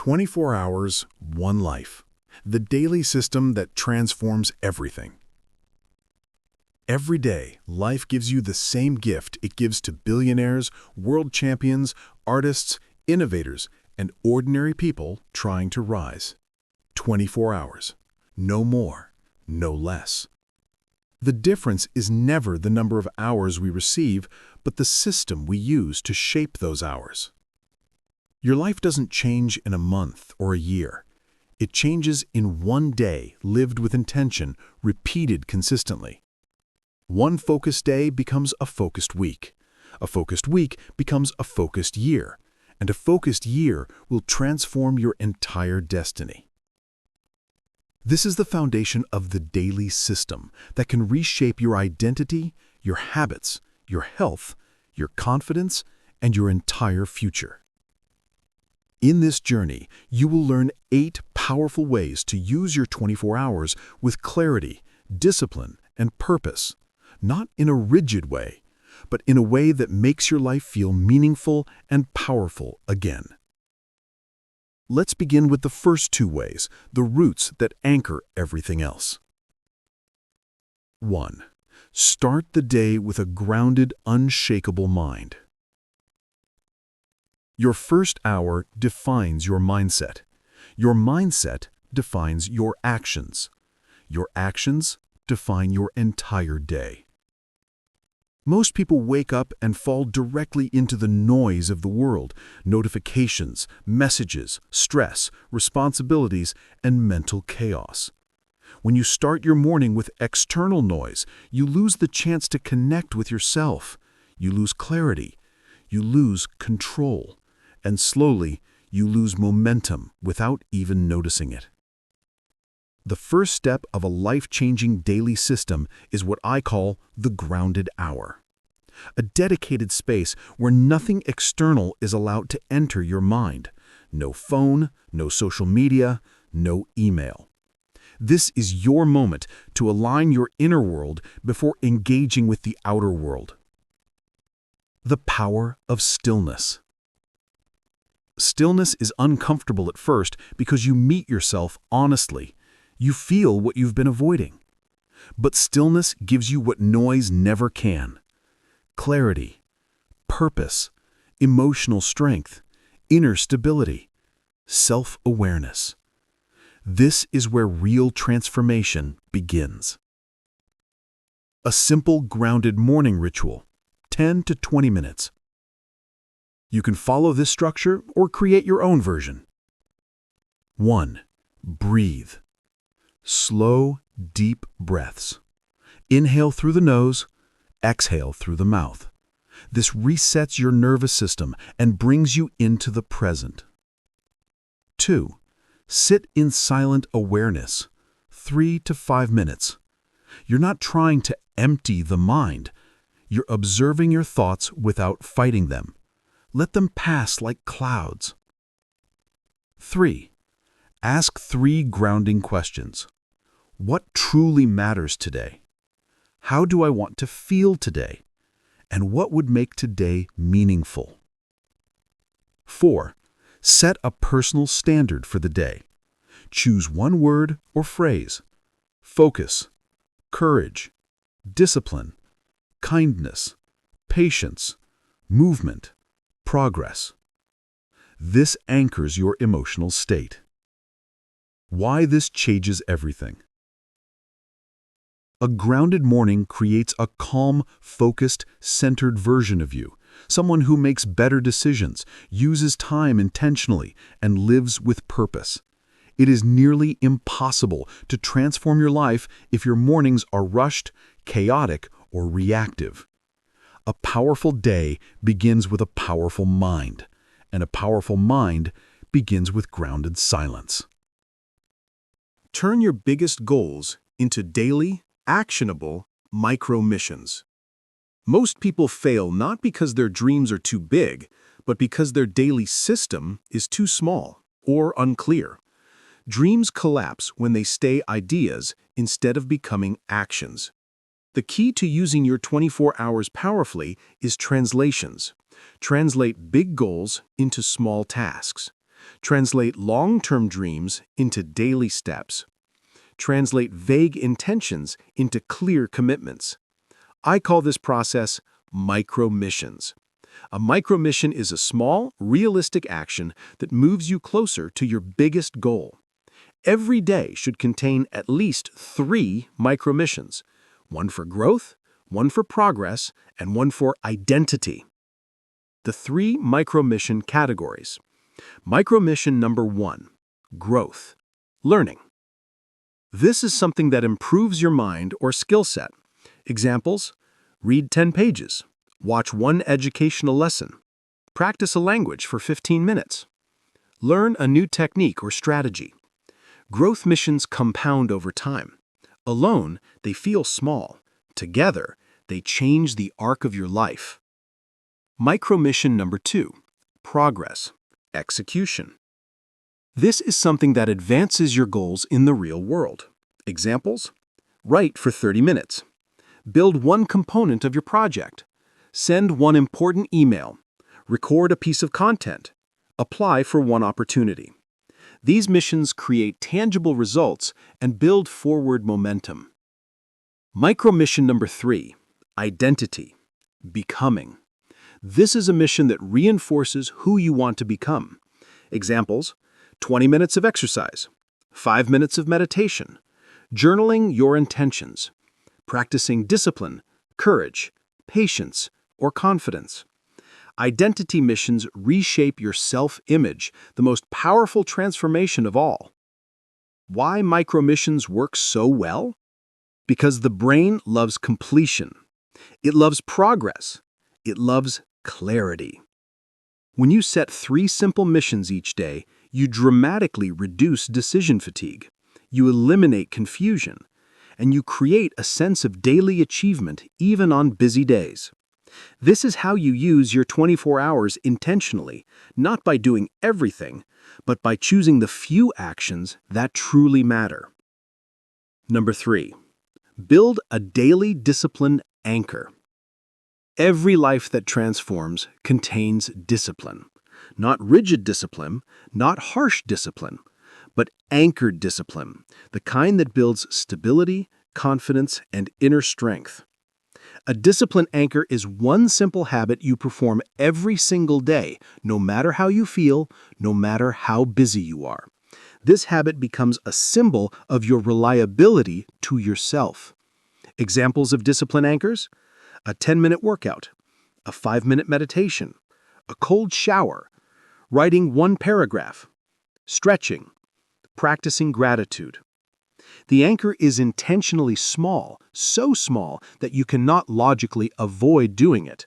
24 hours, one life. The daily system that transforms everything. Every day, life gives you the same gift it gives to billionaires, world champions, artists, innovators, and ordinary people trying to rise. 24 hours. No more, no less. The difference is never the number of hours we receive, but the system we use to shape those hours. Your life doesn't change in a month or a year. It changes in one day lived with intention, repeated consistently. One focused day becomes a focused week. A focused week becomes a focused year. And a focused year will transform your entire destiny. This is the foundation of the daily system that can reshape your identity, your habits, your health, your confidence, and your entire future. In this journey, you will learn 8 powerful ways to use your 24 hours with clarity, discipline, and purpose, not in a rigid way, but in a way that makes your life feel meaningful and powerful again. Let's begin with the first 2 ways, the roots that anchor everything else. 1. Start the day with a grounded, unshakable mind. Your first hour defines your mindset. Your mindset defines your actions. Your actions define your entire day. Most people wake up and fall directly into the noise of the world, notifications, messages, stress, responsibilities, and mental chaos. When you start your morning with external noise, you lose the chance to connect with yourself. You lose clarity. You lose control. And slowly, you lose momentum without even noticing it. The first step of a life-changing daily system is what I call the grounded hour. A dedicated space where nothing external is allowed to enter your mind. No phone, no social media, no email. This is your moment to align your inner world before engaging with the outer world. The power of stillness. Stillness is uncomfortable at first because you meet yourself honestly. You feel what you've been avoiding. But stillness gives you what noise never can. Clarity, purpose, emotional strength, inner stability, self-awareness. This is where real transformation begins. A simple, grounded morning ritual, 10 to 20 minutes. You can follow this structure or create your own version. 1. Breathe. Slow, deep breaths. Inhale through the nose, exhale through the mouth. This resets your nervous system and brings you into the present. 2. Sit in silent awareness, 3 to 5 minutes. You're not trying to empty the mind. You're observing your thoughts without fighting them. Let them pass like clouds. 3. Ask 3 grounding questions. What truly matters today? How do I want to feel today? And what would make today meaningful? 4. Set a personal standard for the day. Choose one word or phrase. Focus, courage, discipline, kindness, patience, movement, progress. This anchors your emotional state. Why this changes everything. A grounded morning creates a calm, focused, centered version of you, someone who makes better decisions, uses time intentionally, and lives with purpose. It is nearly impossible to transform your life if your mornings are rushed, chaotic, or reactive. A powerful day begins with a powerful mind, and a powerful mind begins with grounded silence. Turn your biggest goals into daily, actionable micro-missions. Most people fail not because their dreams are too big, but because their daily system is too small or unclear. Dreams collapse when they stay ideas instead of becoming actions. The key to using your 24 hours powerfully is translations. Translate big goals into small tasks. Translate long-term dreams into daily steps. Translate vague intentions into clear commitments. I call this process micro-missions. A micro-mission is a small, realistic action that moves you closer to your biggest goal. Every day should contain at least 3 micro-missions, one for growth, one for progress, and one for identity. The 3 micro-mission categories. Micro-mission number 1, growth, learning. This is something that improves your mind or skill set. Examples: read 10 pages, watch 1 educational lesson, practice a language for 15 minutes, learn a new technique or strategy. Growth missions compound over time. Alone, they feel small. Together, they change the arc of your life. Micro-mission number 2, progress, execution. This is something that advances your goals in the real world. Examples: write for 30 minutes, build 1 component of your project, send 1 important email, record a piece of content, apply for 1 opportunity. These missions create tangible results and build forward momentum. Micro-mission number 3, identity, becoming. This is a mission that reinforces who you want to become. Examples: 20 minutes of exercise, 5 minutes of meditation, journaling your intentions, practicing discipline, courage, patience, or confidence. Identity missions reshape your self-image, the most powerful transformation of all. Why micro-missions work so well? Because the brain loves completion. It loves progress. It loves clarity. When you set 3 simple missions each day, you dramatically reduce decision fatigue. You eliminate confusion. And you create a sense of daily achievement even on busy days. This is how you use your 24 hours intentionally, not by doing everything, but by choosing the few actions that truly matter. Number 3, build a daily discipline anchor. Every life that transforms contains discipline. Not rigid discipline, not harsh discipline, but anchored discipline, the kind that builds stability, confidence, and inner strength. A discipline anchor is 1 simple habit you perform every single day, no matter how you feel, no matter how busy you are. This habit becomes a symbol of your reliability to yourself. Examples of discipline anchors: a 10-minute workout, a 5-minute meditation, a cold shower, writing 1 paragraph, stretching, practicing gratitude. The anchor is intentionally small, so small that you cannot logically avoid doing it.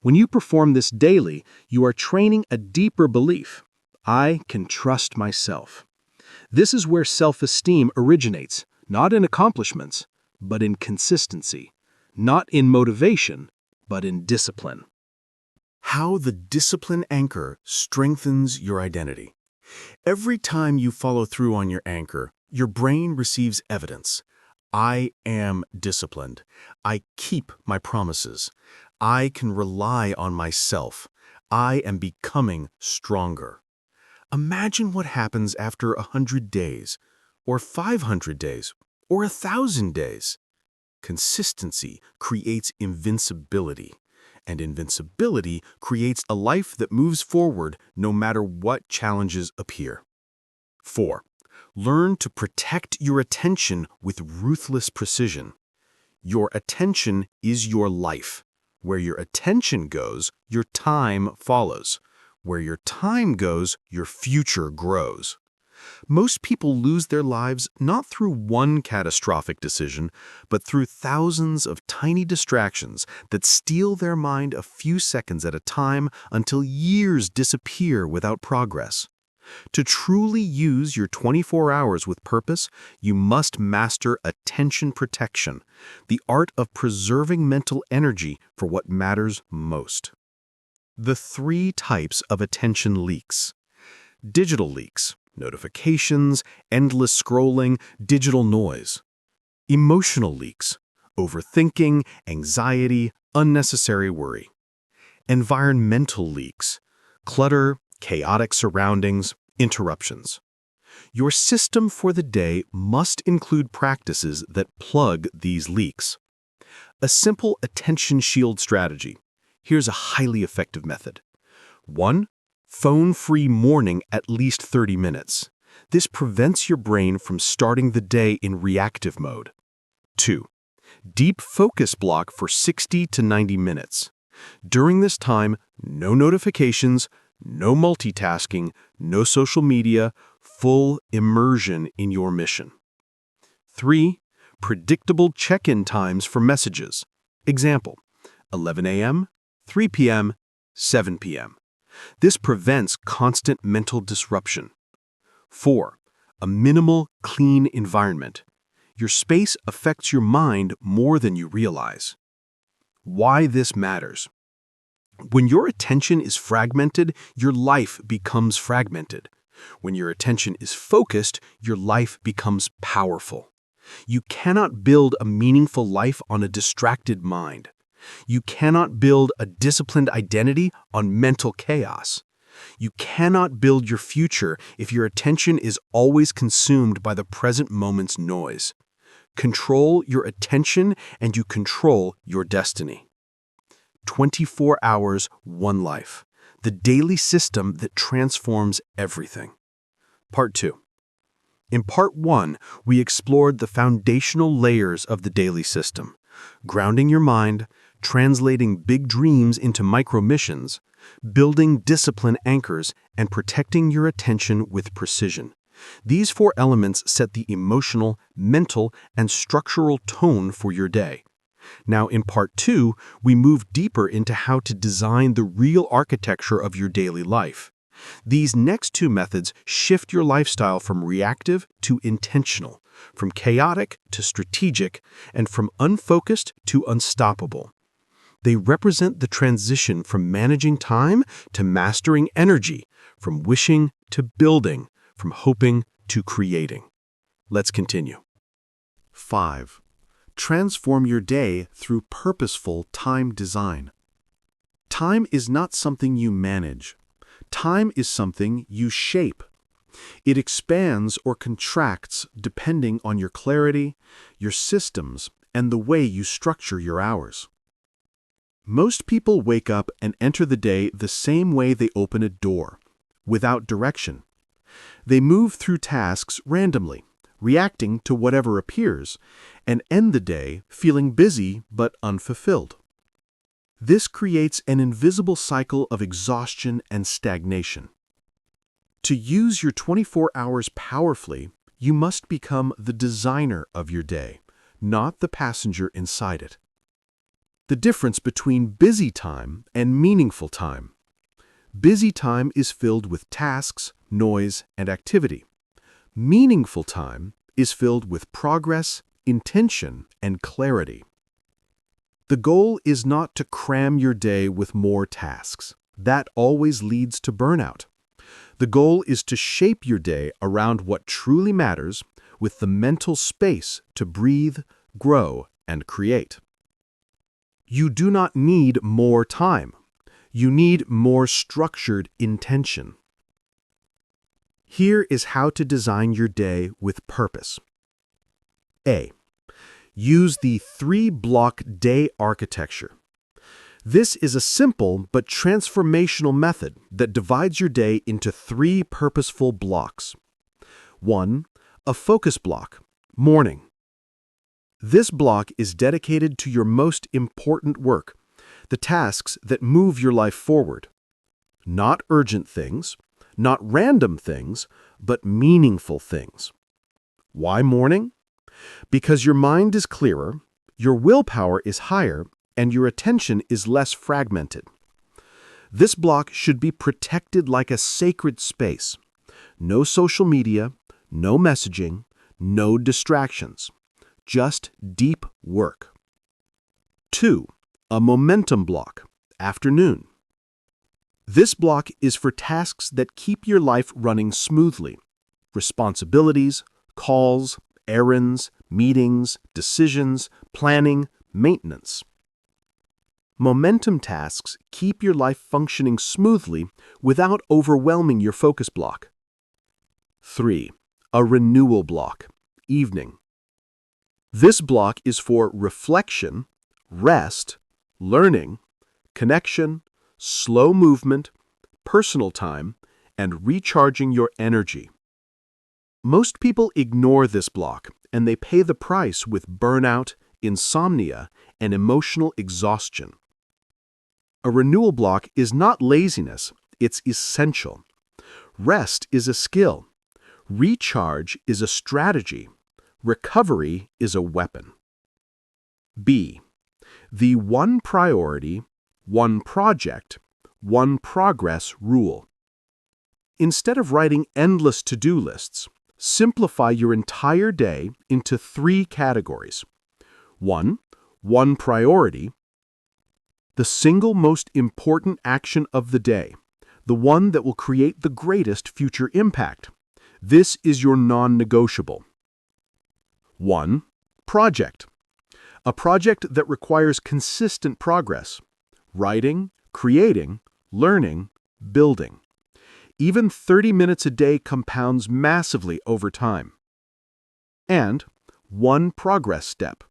When you perform this daily, you are training a deeper belief: I can trust myself. This is where self-esteem originates, not in accomplishments, but in consistency. Not in motivation, but in discipline. How the discipline anchor strengthens your identity. Every time you follow through on your anchor, your brain receives evidence. I am disciplined. I keep my promises. I can rely on myself. I am becoming stronger. Imagine what happens after 100 days, or 500 days, or 1,000 days. Consistency creates invincibility, and invincibility creates a life that moves forward no matter what challenges appear. 4. Learn to protect your attention with ruthless precision. Your attention is your life. Where your attention goes, your time follows. Where your time goes, your future grows. Most people lose their lives not through 1 catastrophic decision, but through thousands of tiny distractions that steal their mind a few seconds at a time until years disappear without progress. To truly use your 24 hours with purpose, you must master attention protection, the art of preserving mental energy for what matters most. The 3 types of attention leaks. Digital leaks. Notifications, endless scrolling, digital noise. Emotional leaks, overthinking, anxiety, unnecessary worry. Environmental leaks, clutter, chaotic surroundings, Interruptions. Your system for the day must include practices that plug these leaks. A simple attention shield strategy. Here's a highly effective method. 1. Phone-free morning at least 30 minutes. This prevents your brain from starting the day in reactive mode. 2. Deep focus block for 60 to 90 minutes. During this time, no notifications, no multitasking, no social media, full immersion in your mission. 3. Predictable check-in times for messages. Example, 11 a.m., 3 p.m., 7 p.m. This prevents constant mental disruption. 4. A minimal, clean environment. Your space affects your mind more than you realize. Why this matters. When your attention is fragmented, your life becomes fragmented. When your attention is focused, your life becomes powerful. You cannot build a meaningful life on a distracted mind. You cannot build a disciplined identity on mental chaos. You cannot build your future if your attention is always consumed by the present moment's noise. Control your attention and you control your destiny. 24 hours, one life. The daily system that transforms everything. Part 2. In Part 1, we explored the foundational layers of the daily system, grounding your mind, translating big dreams into micro-missions, building discipline anchors, and protecting your attention with precision. These 4 elements set the emotional, mental, and structural tone for your day. Now, in Part 2, we move deeper into how to design the real architecture of your daily life. These next 2 methods shift your lifestyle from reactive to intentional, from chaotic to strategic, and from unfocused to unstoppable. They represent the transition from managing time to mastering energy, from wishing to building, from hoping to creating. Let's continue. 5. Transform your day through purposeful time design. Time is not something you manage. Time is something you shape. It expands or contracts depending on your clarity, your systems, and the way you structure your hours. Most people wake up and enter the day the same way they open a door, without direction. They move through tasks randomly, reacting to whatever appears, and end the day feeling busy but unfulfilled. This creates an invisible cycle of exhaustion and stagnation. To use your 24 hours powerfully, you must become the designer of your day, not the passenger inside it. The difference between busy time and meaningful time. Busy time is filled with tasks, noise, and activity. Meaningful time is filled with progress, intention, and clarity. The goal is not to cram your day with more tasks. That always leads to burnout. The goal is to shape your day around what truly matters with the mental space to breathe, grow, and create. You do not need more time. You need more structured intention. Here is how to design your day with purpose. A. Use the 3-block day architecture. This is a simple but transformational method that divides your day into 3 purposeful blocks. 1. A focus block, morning. This block is dedicated to your most important work, the tasks that move your life forward. Not urgent things, not random things, but meaningful things. Why morning? Because your mind is clearer, your willpower is higher, and your attention is less fragmented. This block should be protected like a sacred space. No social media, no messaging, no distractions. Just deep work. 2. A momentum block, afternoon. This block is for tasks that keep your life running smoothly. Responsibilities, calls, errands, meetings, decisions, planning, maintenance. Momentum tasks keep your life functioning smoothly without overwhelming your focus block. 3. A renewal block, evening. This block is for reflection, rest, learning, connection, slow movement, personal time, and recharging your energy. Most people ignore this block, and they pay the price with burnout, insomnia, and emotional exhaustion. A renewal block is not laziness, it's essential. Rest is a skill. Recharge is a strategy. Recovery is a weapon. B. The one priority, one project, one progress rule. Instead of writing endless to-do lists, simplify your entire day into 3 categories. 1. One priority. The single most important action of the day, the one that will create the greatest future impact. This is your non-negotiable. 1. Project. A project that requires consistent progress. Writing, creating, learning, building. Even 30 minutes a day compounds massively over time. And 1 progress step.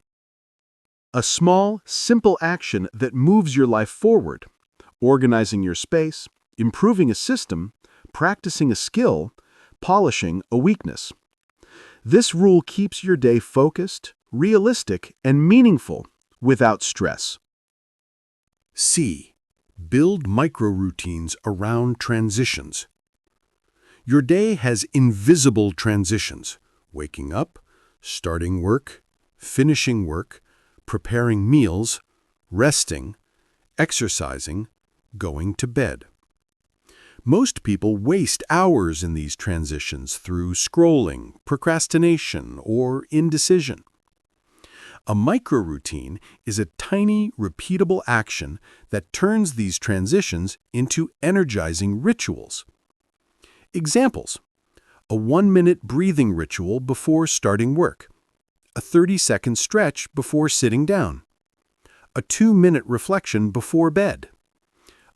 A small, simple action that moves your life forward. Organizing your space, improving a system, practicing a skill, polishing a weakness. This rule keeps your day focused, realistic, and meaningful without stress. C. Build micro-routines around transitions. Your day has invisible transitions: waking up, starting work, finishing work, preparing meals, resting, exercising, going to bed. Most people waste hours in these transitions through scrolling, procrastination, or indecision. A micro-routine is a tiny, repeatable action that turns these transitions into energizing rituals. Examples: a 1-minute breathing ritual before starting work, a 30-second stretch before sitting down, a 2-minute reflection before bed,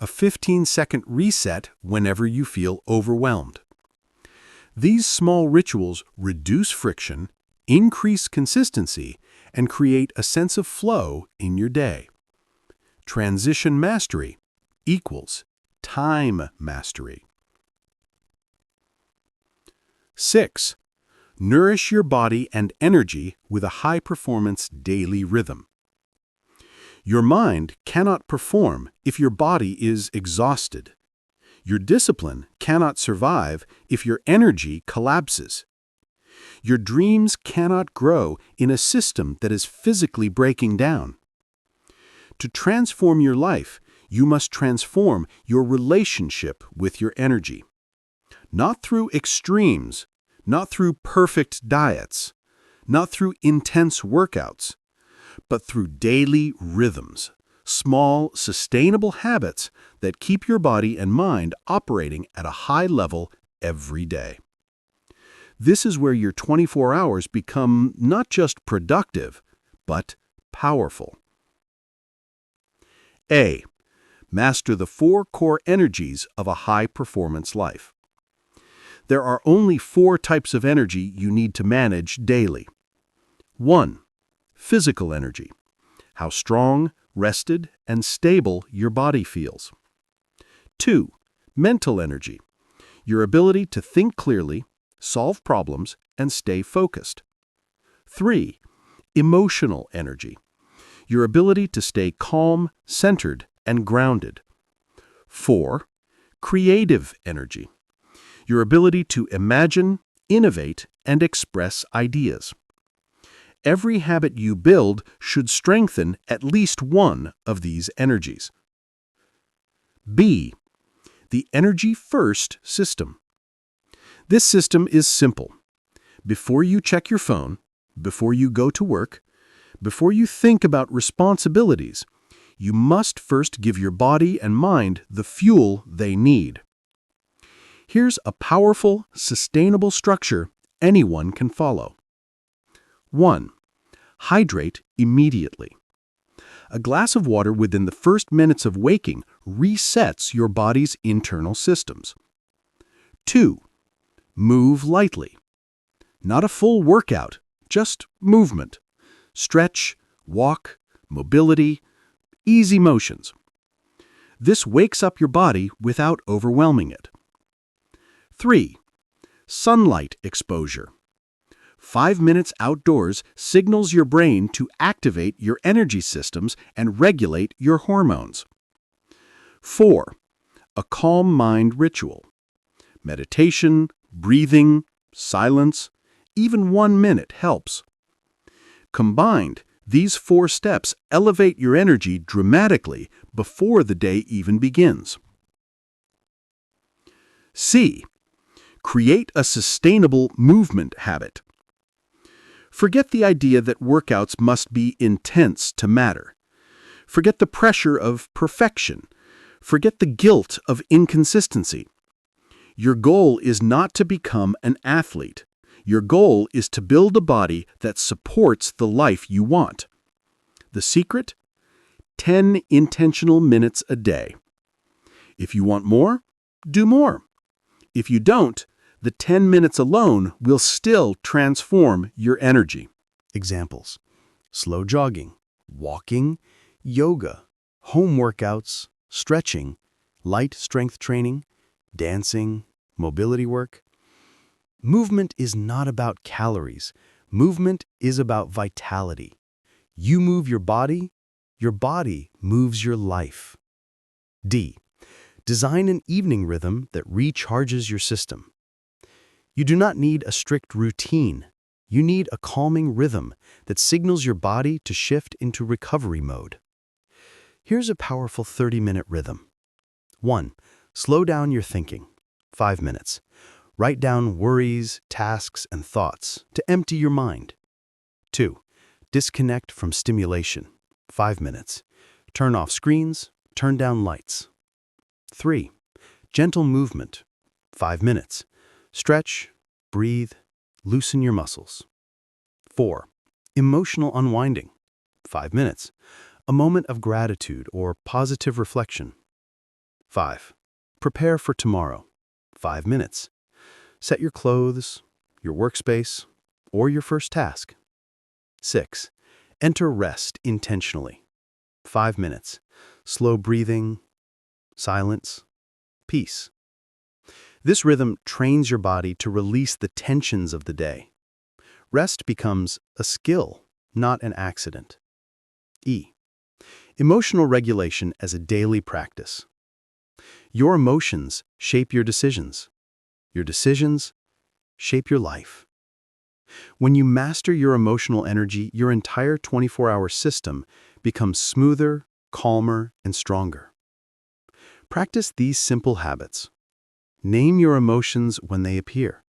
a 15-second reset whenever you feel overwhelmed. These small rituals reduce friction, increase consistency, and create a sense of flow in your day. Transition mastery equals time mastery. 6. Nourish your body and energy with a high-performance daily rhythm. Your mind cannot perform if your body is exhausted. Your discipline cannot survive if your energy collapses. Your dreams cannot grow in a system that is physically breaking down. To transform your life, you must transform your relationship with your energy. Not through extremes, not through perfect diets, not through intense workouts, but through daily rhythms, small, sustainable habits that keep your body and mind operating at a high level every day. This is where your 24 hours become not just productive, but powerful. A. Master the 4 core energies of a high-performance life. There are only 4 types of energy you need to manage daily. 1. Physical energy. How strong, rested, and stable your body feels. 2. Mental energy. Your ability to think clearly, solve problems, and stay focused. 3. Emotional energy. Your ability to stay calm, centered, and grounded. 4. Creative energy. Your ability to imagine, innovate, and express ideas. Every habit you build should strengthen at least one of these energies. B. The Energy First System. This system is simple. Before you check your phone, before you go to work, before you think about responsibilities, you must first give your body and mind the fuel they need. Here's a powerful, sustainable structure anyone can follow. 1. Hydrate immediately. A glass of water within the first minutes of waking resets your body's internal systems. 2. Move lightly. Not a full workout, just movement. Stretch, walk, mobility, easy motions. This wakes up your body without overwhelming it. 3. Sunlight exposure. 5 minutes outdoors signals your brain to activate your energy systems and regulate your hormones. 4. A calm mind ritual. Meditation, breathing, silence, even 1 minute helps. Combined, these 4 steps elevate your energy dramatically before the day even begins. C. Create a sustainable movement habit. Forget the idea that workouts must be intense to matter. Forget the pressure of perfection. Forget the guilt of inconsistency. Your goal is not to become an athlete. Your goal is to build a body that supports the life you want. The secret? 10 intentional minutes a day. If you want more, do more. If you don't, the 10 minutes alone will still transform your energy. Examples: slow jogging, walking, yoga, home workouts, stretching, light strength training, dancing, mobility work. Movement is not about calories. Movement is about vitality. You move your body moves your life. D. Design an evening rhythm that recharges your system. You do not need a strict routine. You need a calming rhythm that signals your body to shift into recovery mode. Here's a powerful 30-minute rhythm. 1. Slow down your thinking. 5 minutes. Write down worries, tasks, and thoughts to empty your mind. 2. Disconnect from stimulation. 5 minutes. Turn off screens, turn down lights. 3. Gentle movement. 5 minutes. Stretch, breathe, loosen your muscles. 4. Emotional unwinding. 5 minutes. A moment of gratitude or positive reflection. 5. Prepare for tomorrow. 5 minutes. Set your clothes, your workspace, or your first task. 6. Enter rest intentionally. 5 minutes. Slow breathing, silence, peace. This rhythm trains your body to release the tensions of the day. Rest becomes a skill, not an accident. E. Emotional regulation as a daily practice. Your emotions shape your decisions. Your decisions shape your life. When you master your emotional energy, your entire 24-hour system becomes smoother, calmer, and stronger. Practice these simple habits. Name your emotions when they appear.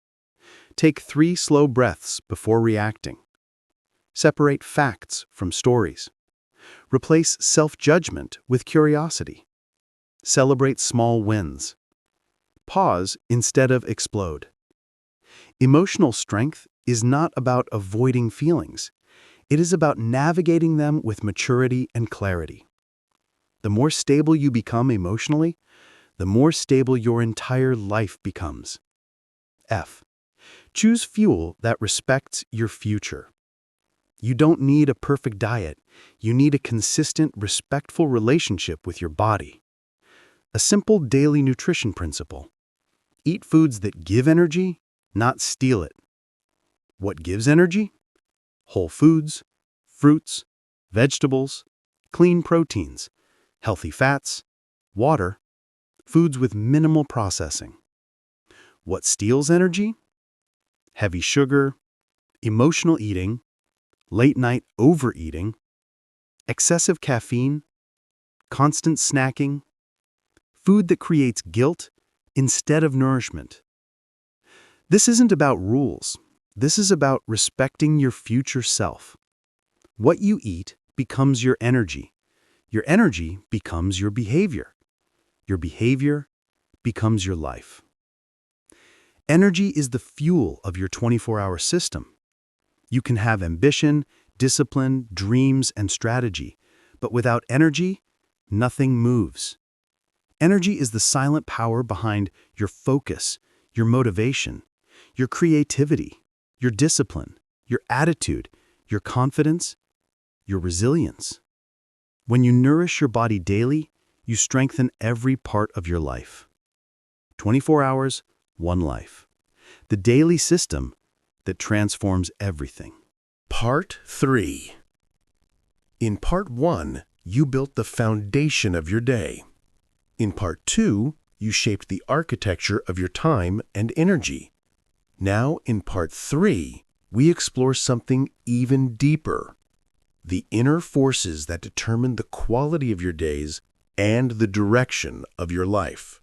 Take 3 slow breaths before reacting. Separate facts from stories. Replace self-judgment with curiosity. Celebrate small wins. Pause instead of explode. Emotional strength is not about avoiding feelings. It is about navigating them with maturity and clarity. The more stable you become emotionally, the more stable your entire life becomes. F. Choose fuel that respects your future. You don't need a perfect diet. You need a consistent, respectful relationship with your body. A simple daily nutrition principle. Eat foods that give energy, not steal it. What gives energy? Whole foods, fruits, vegetables, clean proteins, healthy fats, water, foods with minimal processing. What steals energy? Heavy sugar, emotional eating, late-night overeating, excessive caffeine, constant snacking, food that creates guilt instead of nourishment. This isn't about rules. This is about respecting your future self. What you eat becomes your energy. Your energy becomes your behavior. Your behavior becomes your life. Energy is the fuel of your 24-hour system. You can have ambition, discipline, dreams, and strategy, but without energy, nothing moves. Energy is the silent power behind your focus, your motivation, your creativity, your discipline, your attitude, your confidence, your resilience. When you nourish your body daily, you strengthen every part of your life. 24 hours, one life. The daily system that transforms everything. Part 3. In Part 1, you built the foundation of your day. In Part 2, you shaped the architecture of your time and energy. Now, in Part 3, we explore something even deeper: the inner forces that determine the quality of your days and the direction of your life.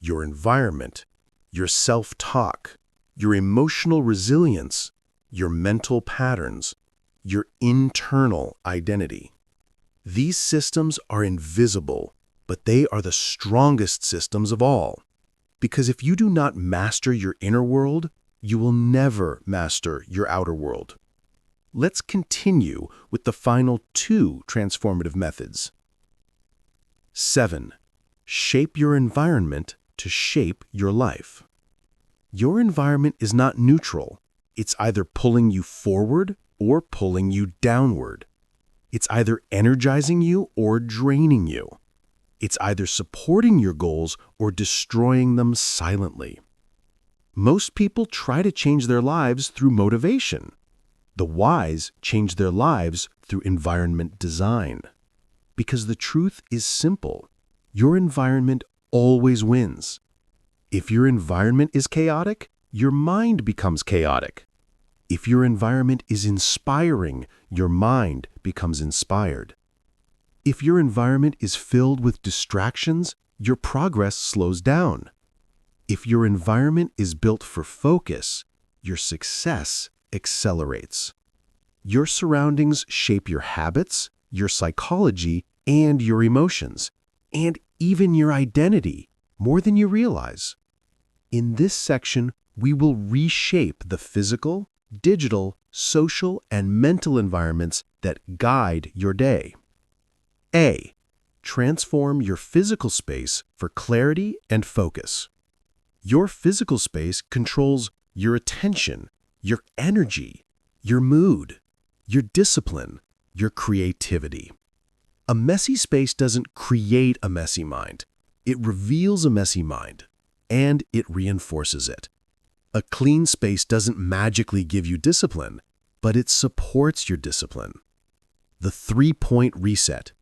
Your environment, your self-talk, your emotional resilience, your mental patterns, your internal identity. These systems are invisible, but they are the strongest systems of all. Because if you do not master your inner world, you will never master your outer world. Let's continue with the final 2 transformative methods. 7. Shape your environment to shape your life. Your environment is not neutral. It's either pulling you forward or pulling you downward. It's either energizing you or draining you. It's either supporting your goals or destroying them silently. Most people try to change their lives through motivation. The wise change their lives through environment design. Because the truth is simple: your environment always wins. If your environment is chaotic, your mind becomes chaotic. If your environment is inspiring, your mind becomes inspired. If your environment is filled with distractions, your progress slows down. If your environment is built for focus, your success accelerates. Your surroundings shape your habits, your psychology, and your emotions, and even your identity, more than you realize. In this section, we will reshape the physical, digital, social, and mental environments that guide your day. A. Transform your physical space for clarity and focus. Your physical space controls your attention, your energy, your mood, your discipline, your creativity. A messy space doesn't create a messy mind. It reveals a messy mind, and it reinforces it. A clean space doesn't magically give you discipline, but it supports your discipline. The 3-point reset.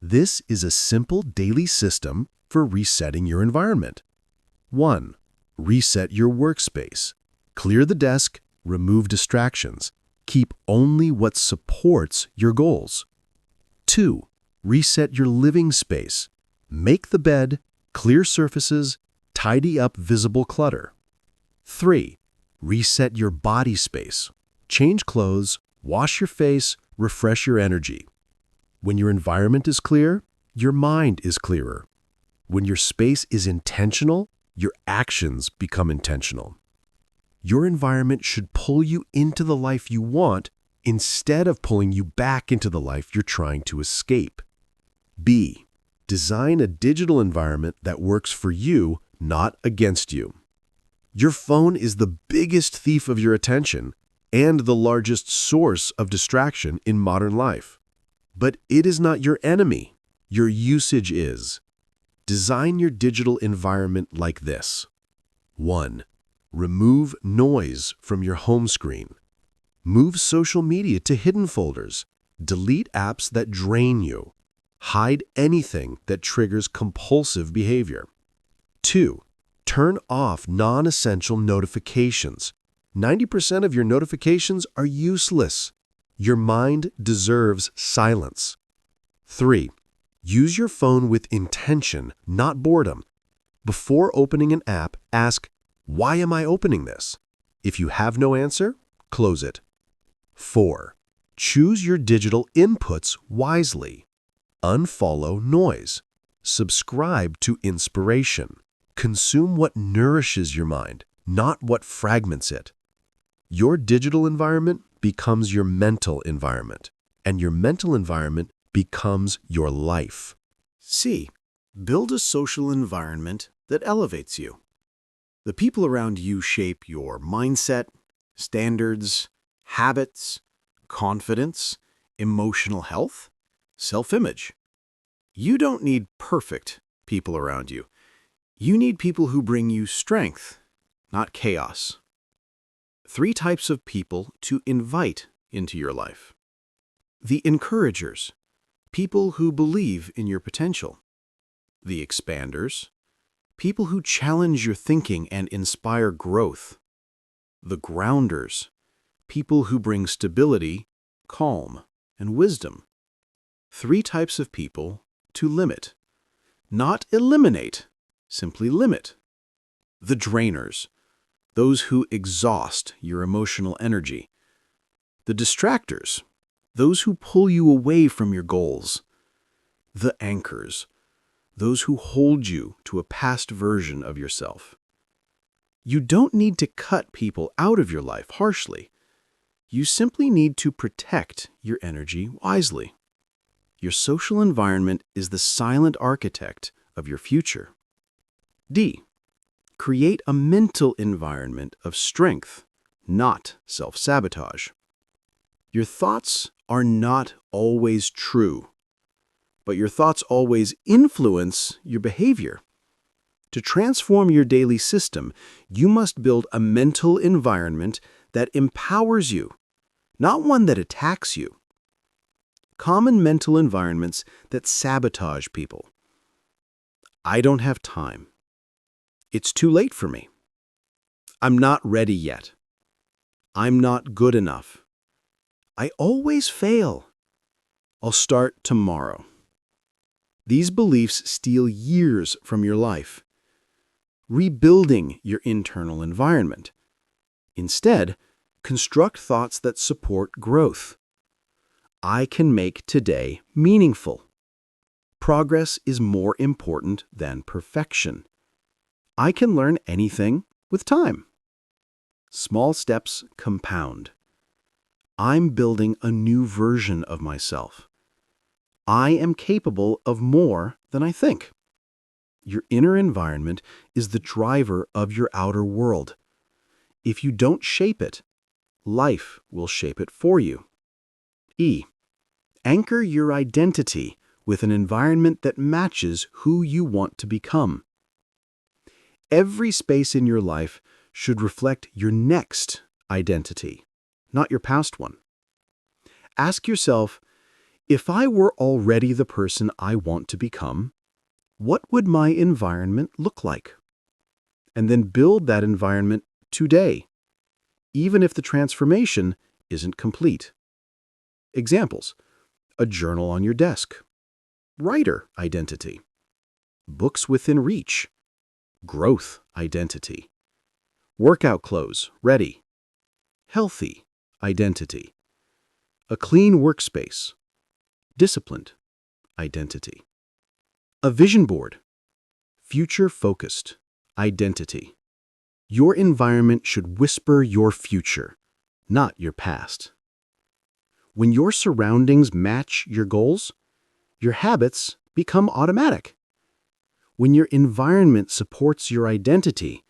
This is a simple daily system for resetting your environment. 1. Reset your workspace. Clear the desk, remove distractions. Keep only what supports your goals. 2. Reset your living space. Make the bed, clear surfaces, tidy up visible clutter. 3. Reset your body space. Change clothes, wash your face, refresh your energy. When your environment is clear, your mind is clearer. When your space is intentional, your actions become intentional. Your environment should pull you into the life you want instead of pulling you back into the life you're trying to escape. B. Design a digital environment that works for you, not against you. Your phone is the biggest thief of your attention and the largest source of distraction in modern life. But it is not your enemy. Your usage is. Design your digital environment like this. 1. Remove noise from your home screen. Move social media to hidden folders. Delete apps that drain you. Hide anything that triggers compulsive behavior. 2. Turn off non-essential notifications. 90% of your notifications are useless. Your mind deserves silence. 3. Use your phone with intention, not boredom. Before opening an app, ask, "Why am I opening this?" If you have no answer, close it. 4. Choose your digital inputs wisely. Unfollow noise. Subscribe to inspiration. Consume what nourishes your mind, not what fragments it. Your digital environment becomes your mental environment, and your mental environment becomes your life. C. Build a social environment that elevates you. The people around you shape your mindset, standards, habits, confidence, emotional health, self-image. You don't need perfect people around you. You need people who bring you strength, not chaos. 3 types of people to invite into your life. The encouragers, people who believe in your potential. The expanders, people who challenge your thinking and inspire growth. The grounders, people who bring stability, calm, and wisdom. 3 types of people to limit. Not eliminate, simply limit. The drainers, those who exhaust your emotional energy. The distractors, those who pull you away from your goals. The anchors, those who hold you to a past version of yourself. You don't need to cut people out of your life harshly. You simply need to protect your energy wisely. Your social environment is the silent architect of your future. D. Create a mental environment of strength, not self-sabotage. Your thoughts are not always true, but your thoughts always influence your behavior. To transform your daily system, you must build a mental environment that empowers you, not one that attacks you. Common mental environments that sabotage people. I don't have time. It's too late for me. I'm not ready yet. I'm not good enough. I always fail. I'll start tomorrow. These beliefs steal years from your life, rebuilding your internal environment. Instead, construct thoughts that support growth. I can make today meaningful. Progress is more important than perfection. I can learn anything with time. Small steps compound. I'm building a new version of myself. I am capable of more than I think. Your inner environment is the driver of your outer world. If you don't shape it, life will shape it for you. E. Anchor your identity with an environment that matches who you want to become. Every space in your life should reflect your next identity, not your past one. Ask yourself, if I were already the person I want to become, what would my environment look like? And then build that environment today, even if the transformation isn't complete. Examples: a journal on your desk, writer identity, books within reach, growth identity, workout clothes ready, healthy identity, a clean workspace, disciplined identity, a vision board, future-focused identity. Your environment should whisper your future, not your past. When your surroundings match your goals, your habits become automatic. When your environment supports your identity,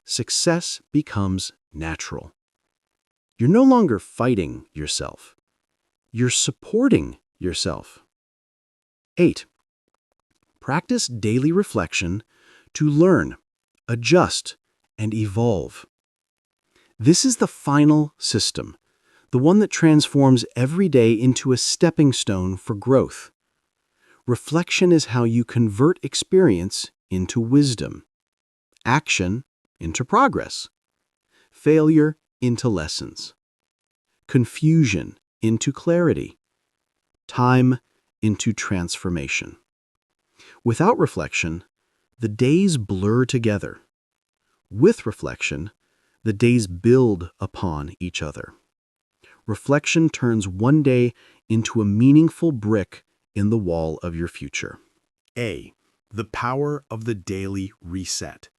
success becomes natural. You're no longer fighting yourself. You're supporting yourself. 8. Practice daily reflection to learn, adjust, and evolve. This is the final system, the one that transforms every day into a stepping stone for growth. Reflection is how you convert experience into wisdom, action into progress, failure into lessons, confusion into clarity, time into transformation. Without reflection, the days blur together. With reflection, the days build upon each other. Reflection turns one day into a meaningful brick in the wall of your future. A. The power of the daily reset.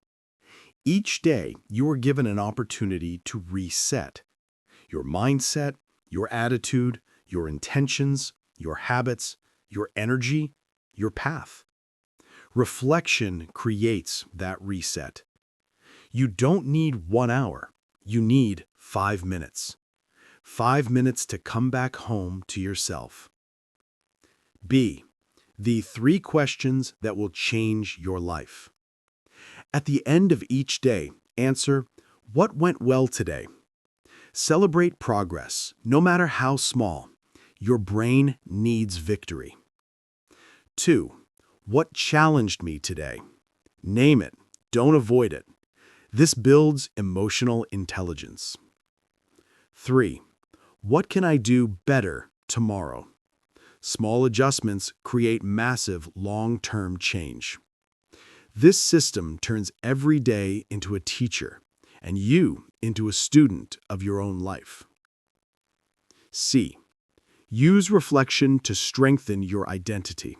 Each day, you are given an opportunity to reset your mindset, your attitude, your intentions, your habits, your energy, your path. Reflection creates that reset. You don't need 1 hour. You need 5 minutes. 5 minutes to come back home to yourself. B. The 3 questions that will change your life. At the end of each day, answer, what went well today? Celebrate progress, no matter how small. Your brain needs victory. 2. What challenged me today? Name it. Don't avoid it. This builds emotional intelligence. 3. What can I do better tomorrow? Small adjustments create massive long-term change. This system turns every day into a teacher, and you into a student of your own life. C. Use reflection to strengthen your identity.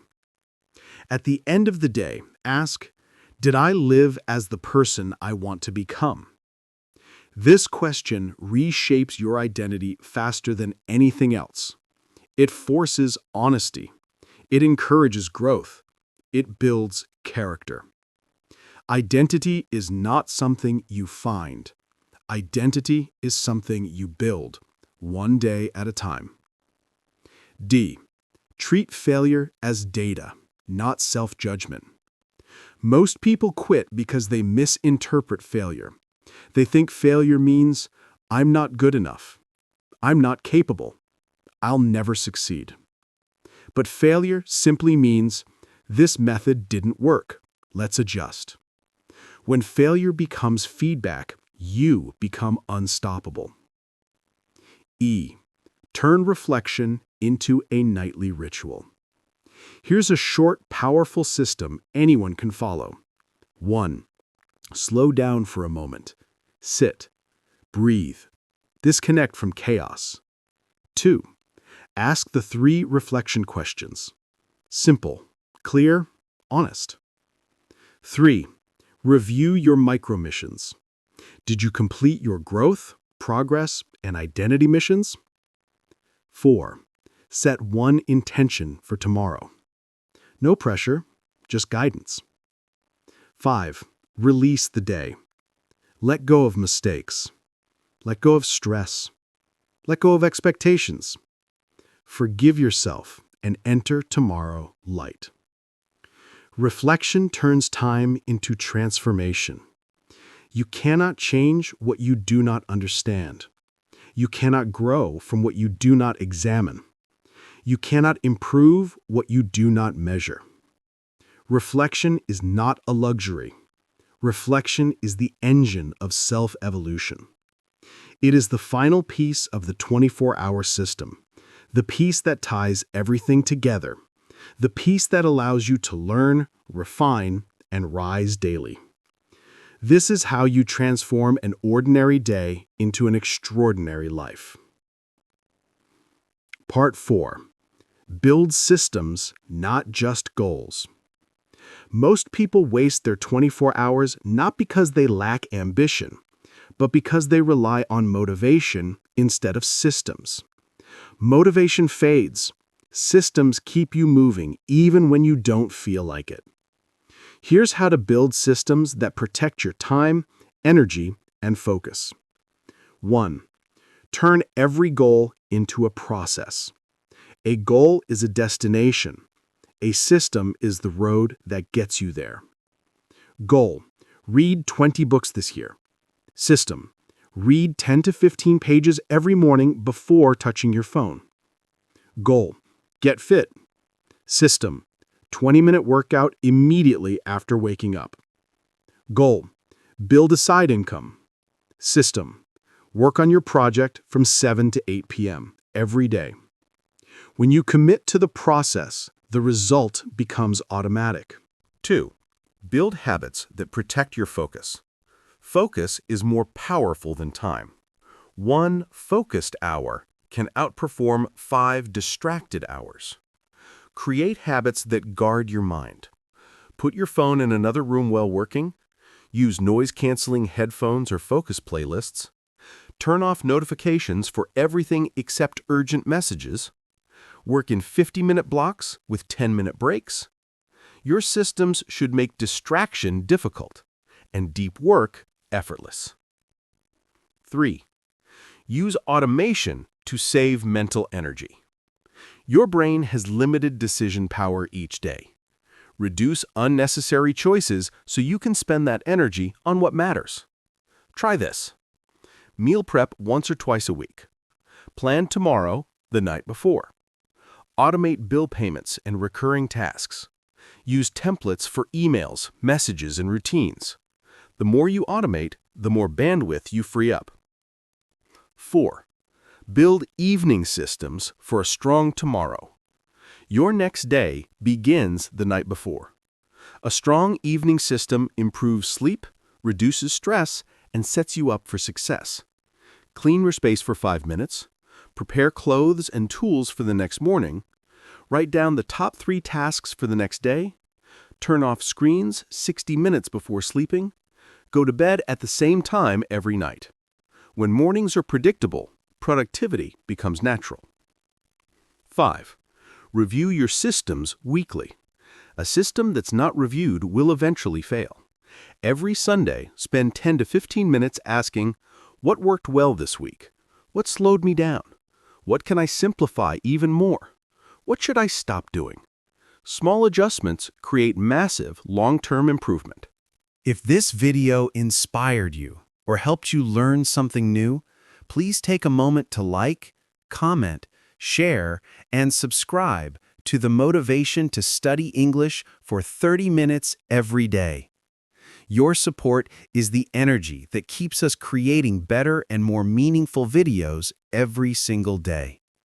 At the end of the day, ask, did I live as the person I want to become? This question reshapes your identity faster than anything else. It forces honesty. It encourages growth. It builds character. Identity is not something you find. Identity is something you build, one day at a time. D. Treat failure as data, not self-judgment. Most people quit because they misinterpret failure. They think failure means, I'm not good enough. I'm not capable. I'll never succeed. But failure simply means, this method didn't work. Let's adjust. When failure becomes feedback, you become unstoppable. E. Turn reflection into a nightly ritual. Here's a short, powerful system anyone can follow. 1. Slow down for a moment. Sit. Breathe. Disconnect from chaos. 2. Ask the 3 reflection questions. Simple, clear, honest. 3. Review your micro-missions. Did you complete your growth, progress, and identity missions? 4. Set one intention for tomorrow. No pressure, just guidance. 5. Release the day. Let go of mistakes. Let go of stress. Let go of expectations. Forgive yourself and enter tomorrow light. Reflection turns time into transformation. You cannot change what you do not understand. You cannot grow from what you do not examine. You cannot improve what you do not measure. Reflection is not a luxury. Reflection is the engine of self-evolution. It is the final piece of the 24-hour system, the piece that ties everything together, the piece that allows you to learn, refine, and rise daily. This is how you transform an ordinary day into an extraordinary life. Part 4. Build systems, not just goals. Most people waste their 24 hours not because they lack ambition, but because they rely on motivation instead of systems. Motivation fades. Systems keep you moving even when you don't feel like it. Here's how to build systems that protect your time, energy, and focus. 1. Turn every goal into a process. A goal is a destination. A system is the road that gets you there. Goal: read 20 books this year. System: read 10 to 15 pages every morning before touching your phone. Goal: get fit. System: 20-minute workout immediately after waking up. Goal: build a side income. System: work on your project from 7 to 8 p.m. every day. When you commit to the process, the result becomes automatic. 2. Build habits that protect your focus. Focus is more powerful than time. 1 focused hour can outperform 5 distracted hours. Create habits that guard your mind. Put your phone in another room while working. Use noise-canceling headphones or focus playlists. Turn off notifications for everything except urgent messages. Work in 50-minute blocks with 10-minute breaks. Your systems should make distraction difficult and deep work effortless. 3. Use automation to save mental energy. Your brain has limited decision power each day. Reduce unnecessary choices so you can spend that energy on what matters. Try this. Meal prep once or twice a week. Plan tomorrow the night before. Automate bill payments and recurring tasks. Use templates for emails, messages, and routines. The more you automate, the more bandwidth you free up. 4. Build evening systems for a strong tomorrow. Your next day begins the night before. A strong evening system improves sleep, reduces stress, and sets you up for success. Clean your space for 5 minutes. Prepare clothes and tools for the next morning. Write down the top 3 tasks for the next day. Turn off screens 60 minutes before sleeping. Go to bed at the same time every night. When mornings are predictable, productivity becomes natural. 5. Review your systems weekly. A system that's not reviewed will eventually fail. Every Sunday, spend 10 to 15 minutes asking, what worked well this week? What slowed me down? What can I simplify even more? What should I stop doing? Small adjustments create massive long-term improvement. If this video inspired you or helped you learn something new, please take a moment to like, comment, share, and subscribe to the Motivation to Study English for 30 minutes every day. Your support is the energy that keeps us creating better and more meaningful videos every single day.